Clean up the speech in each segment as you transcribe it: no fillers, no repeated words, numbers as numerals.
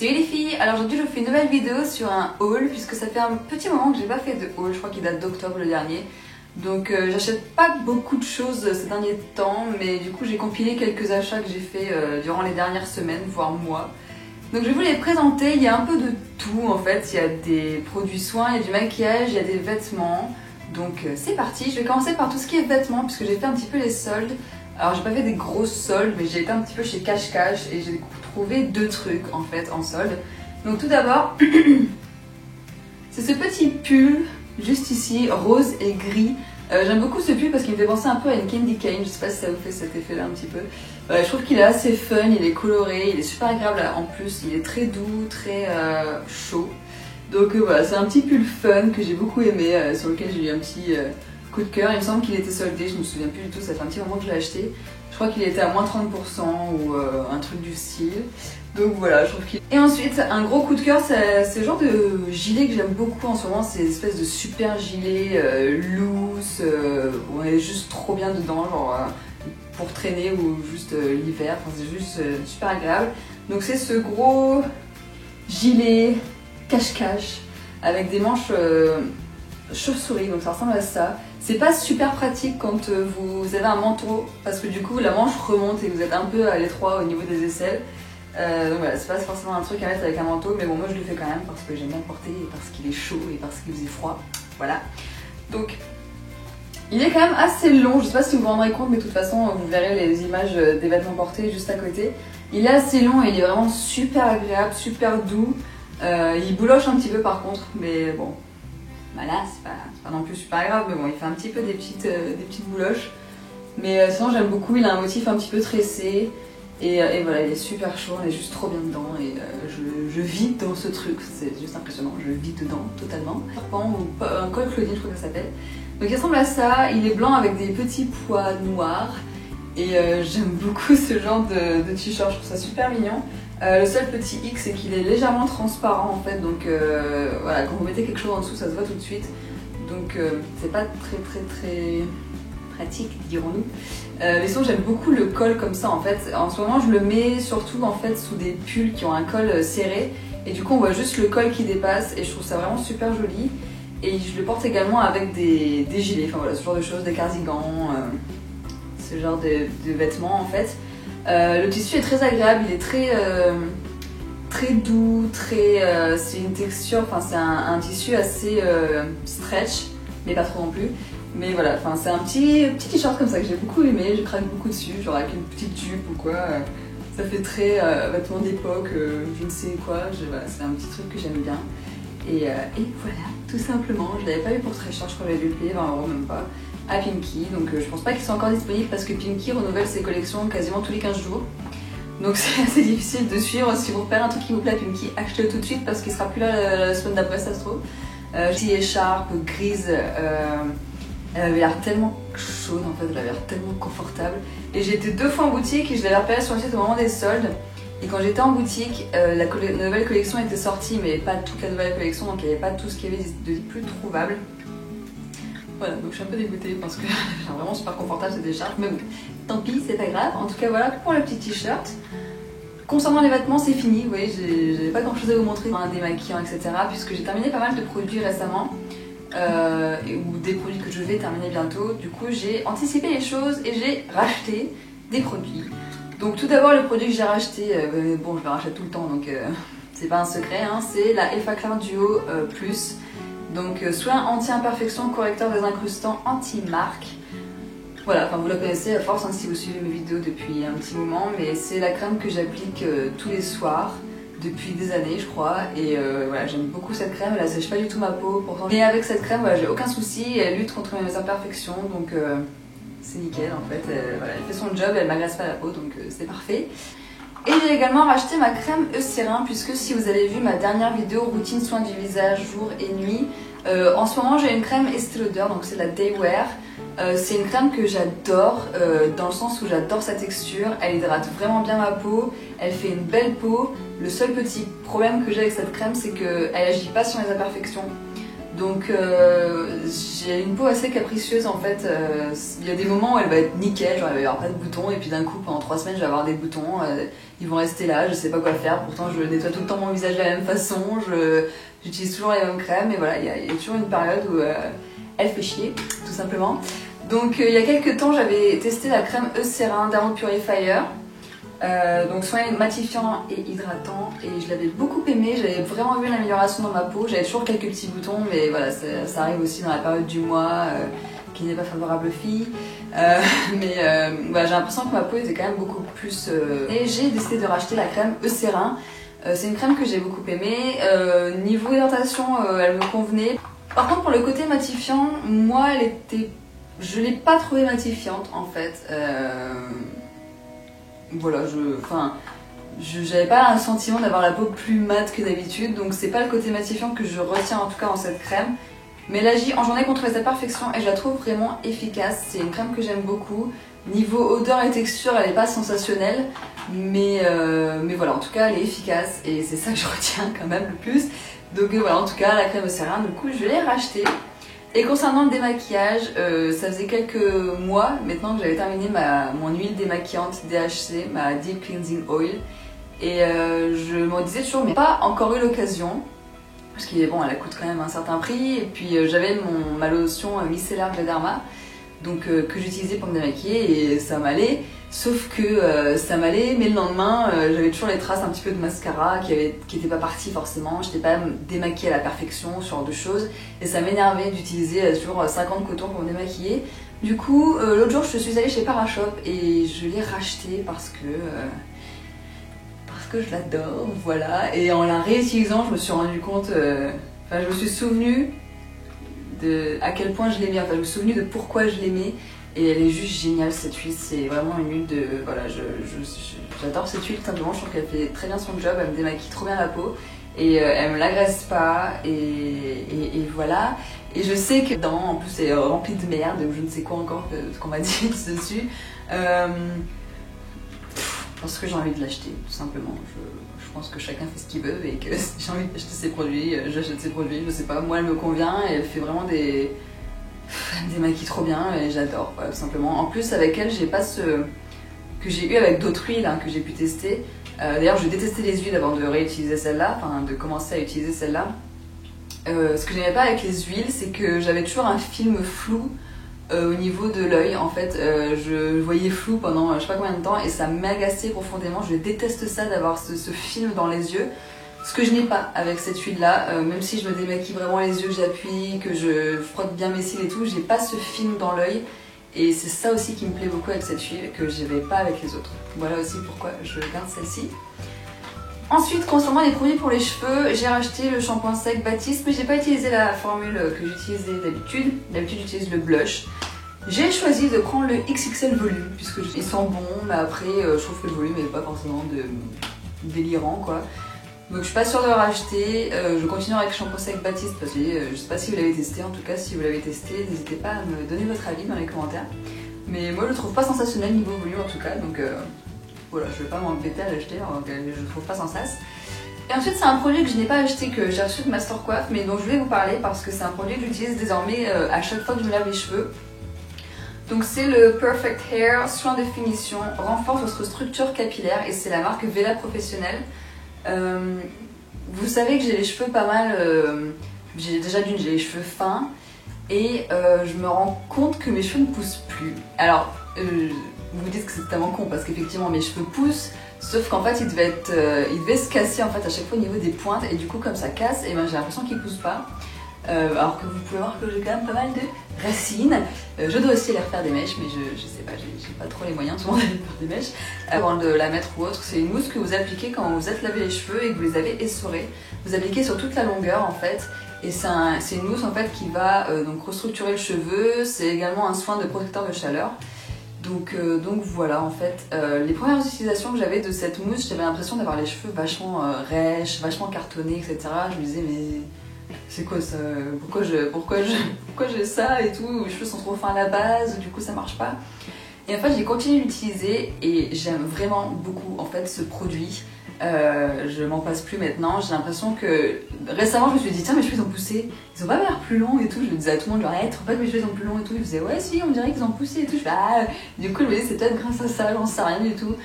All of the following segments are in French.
Salut les filles, alors aujourd'hui je vous fais une nouvelle vidéo sur un haul puisque ça fait un petit moment que j'ai pas fait de haul, je crois qu'il date d'octobre le dernier. Donc j'achète pas beaucoup de choses ces derniers temps, mais du coup j'ai compilé quelques achats que j'ai fait durant les dernières semaines, voire mois. Donc je vais vous les présenter, il y a un peu de tout en fait, il y a des produits soins, il y a du maquillage, il y a des vêtements. Donc c'est parti, je vais commencer par tout ce qui est vêtements puisque j'ai fait un petit peu les soldes. Alors j'ai pas fait des grosses soldes, mais j'ai été un petit peu chez Cash Cash et j'ai trouvé deux trucs en fait en solde. Donc tout d'abord, c'est ce petit pull juste ici, rose et gris. J'aime beaucoup ce pull parce qu'il me fait penser un peu à une candy cane, je sais pas si ça vous fait cet effet là un petit peu. Je trouve qu'il est assez fun, il est coloré, il est super agréable en plus, il est très doux, très chaud. Donc voilà, c'est un petit pull fun que j'ai beaucoup aimé, sur lequel j'ai eu un petit coup de cœur. Il me semble qu'il était soldé, je me souviens plus du tout, ça fait un petit moment que je l'ai acheté. Je crois qu'il était à moins 30% ou un truc du style. Donc voilà, je trouve qu'il... Et ensuite, un gros coup de cœur, c'est le genre de gilet que j'aime beaucoup en ce moment. C'est une espèce de super gilet loose, où on est juste trop bien dedans, genre pour traîner ou juste l'hiver. Enfin, c'est juste super agréable. Donc c'est ce gros gilet cache-cache avec des manches chauve-souris, donc ça ressemble à ça. C'est pas super pratique quand vous avez un manteau parce que du coup la manche remonte et vous êtes un peu à l'étroit au niveau des aisselles. Donc voilà, c'est pas forcément un truc à mettre avec un manteau, mais bon, moi je le fais quand même parce que j'aime bien le porter et parce qu'il est chaud et parce qu'il faisait froid. Voilà. Donc il est quand même assez long, je sais pas si vous vous rendrez compte, mais de toute façon vous verrez les images des vêtements portés juste à côté. Il est assez long et il est vraiment super agréable, super doux. Il bouloche un petit peu par contre, mais bon. Voilà, c'est pas non plus super grave, mais bon, il fait un petit peu des petites bouloches. Mais sinon, j'aime beaucoup, il a un motif un petit peu tressé. Et voilà, il est super chaud, on est juste trop bien dedans. Et je vis dans ce truc, c'est juste impressionnant, je vis dedans totalement. Ou un col Claudine, je crois que ça s'appelle. Donc il ressemble à ça, il est blanc avec des petits pois noirs. Et j'aime beaucoup ce genre de t-shirt, je trouve ça super mignon. Le seul petit hic, c'est qu'il est légèrement transparent en fait, donc voilà, quand vous mettez quelque chose en dessous, ça se voit tout de suite. Donc c'est pas très pratique, dirons-nous. Mais sinon, j'aime beaucoup le col comme ça en fait. En ce moment, je le mets surtout en fait sous des pulls qui ont un col serré. Et du coup, on voit juste le col qui dépasse et je trouve ça vraiment super joli. Et je le porte également avec des gilets, enfin voilà, ce genre de choses, des cardigans, ce genre de vêtements en fait. Le tissu est très agréable, il est très doux, c'est une texture, enfin c'est un tissu assez stretch, mais pas trop non plus. Mais voilà, enfin c'est un petit t-shirt comme ça que j'ai beaucoup aimé, je craque beaucoup dessus, genre avec une petite jupe ou quoi. Ça fait très vêtements d'époque, je ne sais quoi, voilà, c'est un petit truc que j'aime bien. Et voilà, tout simplement, je l'avais pas eu pour très cher, je crois que j'avais dû le payer 20 € même pas. À Pinky, donc je pense pas qu'ils soient encore disponibles parce que Pinky renouvelle ses collections quasiment tous les 15 jours. Donc c'est assez difficile de suivre. Si vous repérez un truc qui vous plaît à Pinky, achetez-le tout de suite parce qu'il sera plus là la semaine d'après, ça se trouve. Petite écharpe grise, elle avait l'air tellement chaude en fait, elle avait l'air tellement confortable. Et j'ai été 2 fois en boutique et je l'avais repérée sur le site au moment des soldes. Et quand j'étais en boutique, la nouvelle collection était sortie, mais pas toute la nouvelle collection, donc il n'y avait pas tout ce qu'il y avait de plus trouvable. Voilà, donc je suis un peu dégoûtée parce que c'est vraiment super confortable cette écharpe, mais bon, tant pis, c'est pas grave. En tout cas, voilà pour le petit t-shirt. Concernant les vêtements, c'est fini, vous voyez, j'avais pas grand chose à vous montrer dans un démaquillant, etc. Puisque j'ai terminé pas mal de produits récemment, ou des produits que je vais terminer bientôt. Du coup, j'ai anticipé les choses et j'ai racheté des produits. Donc tout d'abord, le produit que j'ai racheté, bon, je le rachète tout le temps, donc c'est pas un secret, hein, c'est la Effaclar Duo Plus. Donc soin anti-imperfection, correcteur désincrustant, anti-marque. Voilà, enfin vous la connaissez à force hein, si vous suivez mes vidéos depuis un petit moment, mais c'est la crème que j'applique tous les soirs depuis des années je crois. Et voilà, j'aime beaucoup cette crème, elle assèche pas du tout ma peau pourtant. Mais avec cette crème, voilà, j'ai aucun souci, elle lutte contre mes imperfections, donc c'est nickel en fait. Voilà, elle fait son job, elle m'agresse pas la peau, donc c'est parfait. Et j'ai également racheté ma crème Eucérin puisque si vous avez vu ma dernière vidéo routine soin du visage jour et nuit, en ce moment j'ai une crème Estée Lauder, donc c'est la Day Wear. C'est une crème que j'adore dans le sens où j'adore sa texture, elle hydrate vraiment bien ma peau, elle fait une belle peau. Le seul petit problème que j'ai avec cette crème c'est qu'elle agit pas sur les imperfections. Donc j'ai une peau assez capricieuse en fait. Il y a des moments où elle va être nickel, genre elle va y avoir pas de boutons, et puis d'un coup pendant 3 semaines je vais avoir des boutons, ils vont rester là, je sais pas quoi faire. Pourtant je nettoie tout le temps mon visage de la même façon, j'utilise toujours les mêmes crèmes, et voilà, il y a toujours une période où elle fait chier, tout simplement. Donc il y a quelques temps j'avais testé la crème Eucerin Dermo Purifier. Donc soin matifiant et hydratant, et je l'avais beaucoup aimé, j'avais vraiment vu l'amélioration dans ma peau. J'avais toujours quelques petits boutons, mais voilà, ça arrive aussi dans la période du mois qui n'est pas favorable aux filles. Voilà, j'ai l'impression que ma peau était quand même beaucoup plus... Et j'ai décidé de racheter la crème Eucerin. C'est une crème que j'ai beaucoup aimée. Niveau hydratation, elle me convenait. Par contre, pour le côté matifiant, moi, je l'ai pas trouvée matifiante en fait. Voilà, j'avais pas un sentiment d'avoir la peau plus mate que d'habitude, donc c'est pas le côté matifiant que je retiens en tout cas en cette crème. Mais elle agit en journée contre les imperfections et je la trouve vraiment efficace. C'est une crème que j'aime beaucoup. Niveau odeur et texture, elle est pas sensationnelle, mais voilà, en tout cas elle est efficace et c'est ça que je retiens quand même le plus. Donc voilà, en tout cas la crème Eucerin, du coup je l'ai rachetée. Et concernant le démaquillage, ça faisait quelques mois maintenant que j'avais terminé mon huile démaquillante DHC, ma Deep Cleansing Oil. Et je me disais toujours, mais pas encore eu l'occasion, parce qu'elle coûte quand même un certain prix. Et puis j'avais ma lotion micellaire de Derma, donc que j'utilisais pour me démaquiller, et ça m'allait. Sauf que ça m'allait, mais le lendemain, j'avais toujours les traces un petit peu de mascara qui n'étaient pas parties forcément. Je n'étais pas démaquillée à la perfection, ce genre de choses. Et ça m'énervait d'utiliser toujours 50 cotons pour me démaquiller. Du coup, l'autre jour, je suis allée chez Parashop et je l'ai racheté parce que je l'adore, voilà. Et en la réutilisant, je me suis rendu compte, je me suis souvenue à quel point je l'aimais, je me suis souvenue de pourquoi je l'aimais. Et elle est juste géniale cette huile, c'est vraiment une huile de... Voilà, j'adore cette huile simplement, je trouve qu'elle fait très bien son job, elle me démaquille trop bien la peau. Et elle me l'agresse pas, et voilà. Et je sais que en plus c'est rempli de merde, ou je ne sais quoi encore qu'on m'a dit dessus. Parce que j'ai envie de l'acheter, tout simplement. Je pense que chacun fait ce qu'il veut, et que si j'ai envie d'acheter ses produits, j'achète ses produits, je sais pas. Moi elle me convient, et elle fait vraiment elle me démaquille trop bien et j'adore, tout simplement. En plus avec elle, j'ai pas que j'ai eu avec d'autres huiles que j'ai pu tester. D'ailleurs je détestais les huiles avant de réutiliser celle-là, de commencer à utiliser celle-là. Ce que j'aimais pas avec les huiles, c'est que j'avais toujours un film flou au niveau de l'œil. En fait, je voyais flou pendant je sais pas combien de temps et ça m'agaçait profondément. Je déteste ça d'avoir ce film dans les yeux. Ce que je n'ai pas avec cette huile là, même si je me démaquille vraiment les yeux, que j'appuie, que je frotte bien mes cils et tout, j'ai pas ce film dans l'œil. Et c'est ça aussi qui me plaît beaucoup avec cette huile, que j'avais pas avec les autres. Voilà aussi pourquoi je garde celle-ci. Ensuite, concernant les produits pour les cheveux, j'ai racheté le shampoing sec Baptiste, mais j'ai pas utilisé la formule que j'utilisais d'habitude. D'habitude j'utilise le blush. J'ai choisi de prendre le XXL volume, puisque ils sont bons, mais après je trouve que le volume n'est pas forcément délirant quoi. Donc je suis pas sûre de le racheter, je continue avec le shampoing sec Baptiste parce que je sais pas si vous l'avez testé, en tout cas si vous l'avez testé, n'hésitez pas à me donner votre avis dans les commentaires. Mais moi je le trouve pas sensationnel niveau volume en tout cas, donc voilà, je vais pas m'embêter à l'acheter, je le trouve pas sensace. Et ensuite c'est un produit que je n'ai pas acheté, que j'ai reçu de Mastercoif, mais dont je voulais vous parler parce que c'est un produit que j'utilise désormais à chaque fois que je me lave les cheveux. Donc c'est le Perfect Hair Soin Définition, renforce votre structure capillaire, et c'est la marque Vela Professionnelle. Vous savez que j'ai les cheveux pas mal, j'ai les cheveux fins, et je me rends compte que mes cheveux ne poussent plus. Alors vous vous dites que c'est totalement con parce qu'effectivement mes cheveux poussent, sauf qu'en fait ils devaient se casser en fait à chaque fois au niveau des pointes, et du coup comme ça casse, et ben j'ai l'impression qu'ils poussent pas. Alors que vous pouvez voir que j'ai quand même pas mal de racines. Je dois aussi les refaire des mèches, mais je sais pas, j'ai pas trop les moyens souvent d'aller faire des mèches. Avant de la mettre ou autre, c'est une mousse que vous appliquez quand vous êtes lavé les cheveux et que vous les avez essorés. Vous appliquez sur toute la longueur en fait, et c'est une mousse en fait qui va donc restructurer le cheveu. C'est également un soin de protecteur de chaleur. Donc voilà en fait, les premières utilisations que j'avais de cette mousse, j'avais l'impression d'avoir les cheveux vachement rêches, vachement cartonnés, etc. Je me disais mais c'est quoi ça, pourquoi j'ai ça et tout, mes cheveux sont trop fins à la base, du coup ça marche pas. Et en fait j'ai continué d'utiliser et j'aime vraiment beaucoup en fait ce produit. Je m'en passe plus maintenant. J'ai l'impression que récemment je me suis dit tiens mes cheveux ils ont poussé, ils ont pas l'air plus longs et tout. Je le disais à tout le monde genre hey, tu trouves pas que mes cheveux sont plus longs et tout. Ils disaient ouais si on dirait qu'ils ont poussé et tout. Je fais ah du coup je me dis c'est peut-être grâce à ça, j'en sais rien du tout.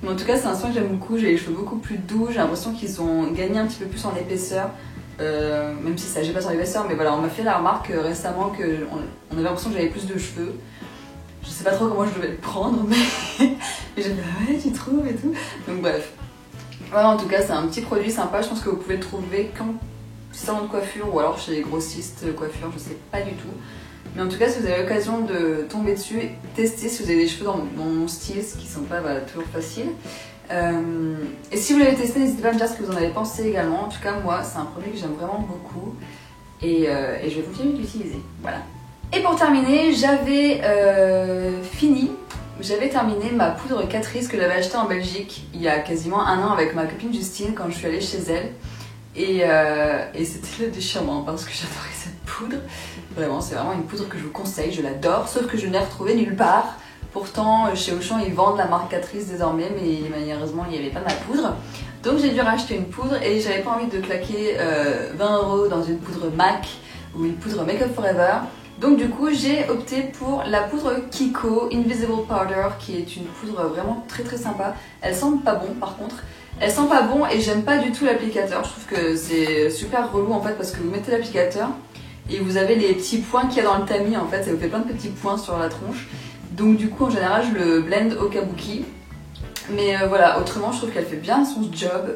Mais en tout cas c'est un soin que j'aime beaucoup. J'ai les cheveux beaucoup plus doux. J'ai l'impression qu'ils ont gagné un petit peu plus en épaisseur. Même si ça agit pas sur l'épaisseur, mais voilà on m'a fait la remarque récemment que on avait l'impression que j'avais plus de cheveux. Je sais pas trop comment je devais le prendre mais j'ai dit ah ouais tu trouves et tout. Donc bref. Voilà, en tout cas, c'est un petit produit sympa. Je pense que vous pouvez le trouver qu'en salon de coiffure ou alors chez les grossistes coiffure, je sais pas du tout. Mais en tout cas, si vous avez l'occasion de tomber dessus, testez si vous avez des cheveux dans mon style, ce qui sont pas toujours faciles. Et si vous l'avez testé, n'hésitez pas à me dire ce que vous en avez pensé également. En tout cas, moi, c'est un produit que j'aime vraiment beaucoup et je vais continuer de l'utiliser. Voilà. Et pour terminer, j'avais terminé ma poudre Catrice que j'avais achetée en Belgique il y a quasiment un an avec ma copine Justine quand je suis allée chez elle. Et c'était le déchirement parce que j'adorais cette poudre. Vraiment, c'est vraiment une poudre que je vous conseille, je l'adore, sauf que je ne l'ai retrouvée nulle part. Pourtant, chez Auchan, ils vendent la marque Catrice désormais, mais malheureusement, il n'y avait pas ma poudre. Donc j'ai dû racheter une poudre et j'avais pas envie de claquer 20 € dans une poudre MAC ou une poudre Make Up Forever. Donc du coup j'ai opté pour la poudre Kiko Invisible Powder qui est une poudre vraiment très très sympa. Elle sent pas bon par contre. Elle sent pas bon et j'aime pas du tout l'applicateur. Je trouve que c'est super relou en fait parce que vous mettez l'applicateur et vous avez les petits points qu'il y a dans le tamis en fait. Ça vous fait plein de petits points sur la tronche. Donc du coup en général je le blend au kabuki. Mais voilà, autrement je trouve qu'elle fait bien son job.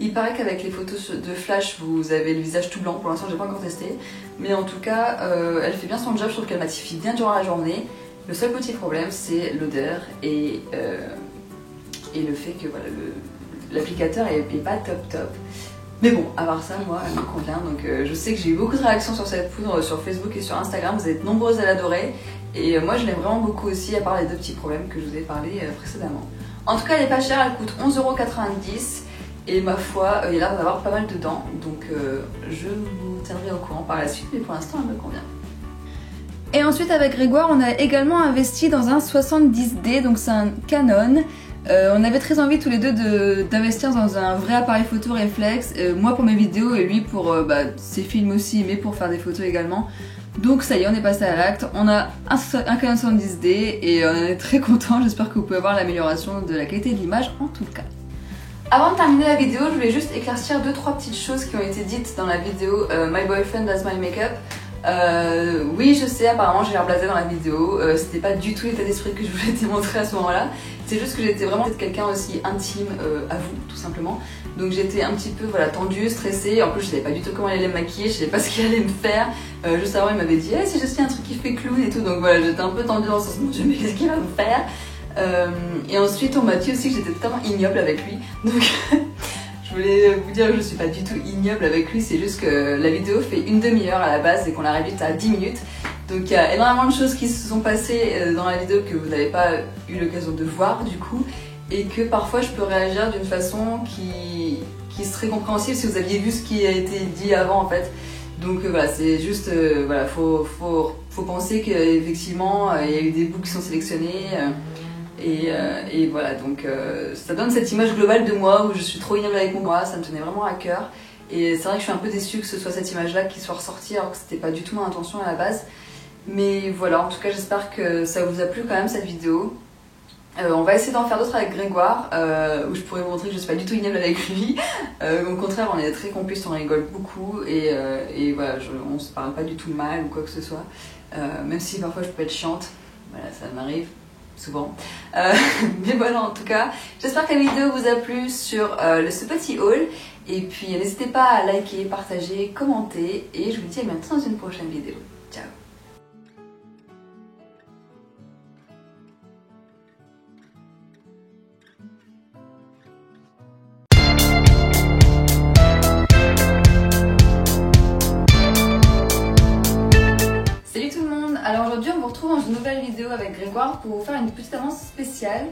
Il paraît qu'avec les photos de flash, vous avez le visage tout blanc. Pour l'instant, j'ai pas encore testé. Mais en tout cas, elle fait bien son job. Je trouve qu'elle matifie bien durant la journée. Le seul petit problème, c'est l'odeur et le fait que voilà, l'applicateur est pas top. Mais bon, à part ça, moi, elle me convient. Donc je sais que j'ai eu beaucoup de réactions sur cette poudre sur Facebook et sur Instagram. Vous êtes nombreuses à l'adorer. Et moi, je l'aime vraiment beaucoup aussi, à part les deux petits problèmes que je vous ai parlé précédemment. En tout cas, elle est pas chère. Elle coûte 11,90 €. Et ma foi, il y a l'air d'avoir pas mal dedans, donc je vous tiendrai au courant par la suite, mais pour l'instant elle me convient. Et ensuite avec Grégoire, on a également investi dans un 70D, donc c'est un Canon. On avait très envie tous les deux d'investir dans un vrai appareil photo réflexe, moi pour mes vidéos et lui pour ses films aussi, mais pour faire des photos également. Donc ça y est, on est passé à l'acte, on a un Canon 70D et on est très content, j'espère que vous pouvez voir l'amélioration de la qualité de l'image en tout cas. Avant de terminer la vidéo, je voulais juste éclaircir 2-3 petites choses qui ont été dites dans la vidéo My Boyfriend Does My Makeup. Oui, je sais, apparemment j'ai l'air blasée dans la vidéo. C'était pas du tout l'état d'esprit que je voulais démontrer à ce moment-là. C'est juste que j'étais vraiment quelqu'un aussi intime à vous, tout simplement. Donc j'étais un petit peu tendue, stressée. En plus, je savais pas du tout comment elle allait me maquiller, je savais pas ce qu'il allait me faire. Juste avant, il m'avait dit hey, si je suis un truc qui fait clown et tout. Donc voilà, j'étais un peu tendue dans ce sens. Mon Dieu, mais qu'est-ce qu'il va me faire? Et ensuite on m'a dit aussi que j'étais totalement ignoble avec lui, donc je voulais vous dire que je suis pas du tout ignoble avec lui, c'est juste que la vidéo fait une demi-heure à la base et qu'on l'a réduite à 10 minutes, donc il y a énormément de choses qui se sont passées dans la vidéo que vous n'avez pas eu l'occasion de voir du coup, et que parfois je peux réagir d'une façon qui serait compréhensible si vous aviez vu ce qui a été dit avant en fait. Donc voilà, c'est juste, faut penser qu'effectivement il y a eu des bouts qui sont sélectionnés. Et voilà, donc ça donne cette image globale de moi où je suis trop ignoble avec moi, ça me tenait vraiment à cœur. Et c'est vrai que je suis un peu déçue que ce soit cette image-là qui soit ressortie alors que c'était pas du tout mon intention à la base. Mais voilà, en tout cas j'espère que ça vous a plu quand même cette vidéo. On va essayer d'en faire d'autres avec Grégoire, où je pourrais vous montrer que je suis pas du tout ignoble avec lui. Au contraire, on est très complices, on rigole beaucoup et voilà, on se parle pas du tout mal ou quoi que ce soit. Même si parfois je peux être chiante, voilà, ça m'arrive souvent. Mais voilà, en tout cas, j'espère que la vidéo vous a plu sur ce petit haul. Et puis n'hésitez pas à liker, partager, commenter. Et je vous dis à bientôt dans une prochaine vidéo. Ciao! Salut tout le monde! Alors aujourd'hui on vous retrouve dans une nouvelle vidéo avec Grégoire pour vous faire une petite annonce spéciale.